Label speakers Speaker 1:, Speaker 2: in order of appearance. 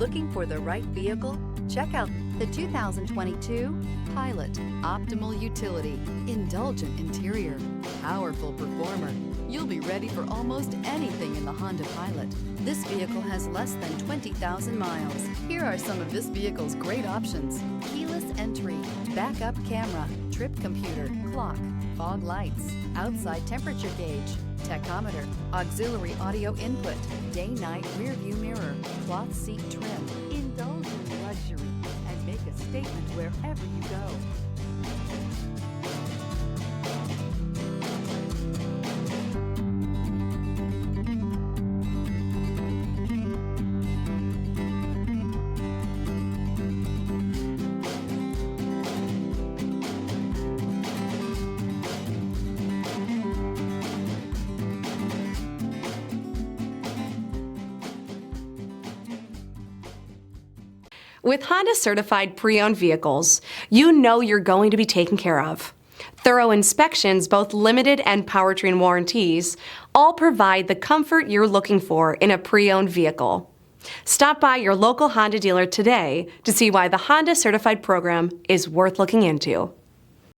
Speaker 1: Looking for the right vehicle? Check out the 2022 Pilot. Optimal utility, indulgent interior, powerful performer. You'll be ready for almost anything in the Honda Pilot. This vehicle has less than 20,000 miles. Here are some of this vehicle's great options: keyless entry, backup camera, trip computer, clock, fog lights, outside temperature gauge, tachometer, auxiliary audio input, day-night rear view mirror, cloth seat trim. Indulge in luxury and make a statement wherever you go.
Speaker 2: With Honda certified pre-owned vehicles, you know you're going to be taken care of. Thorough inspections, both limited and powertrain warranties, all provide the comfort you're looking for in a pre-owned vehicle. Stop by your local Honda dealer today to see why the Honda certified program is worth looking into.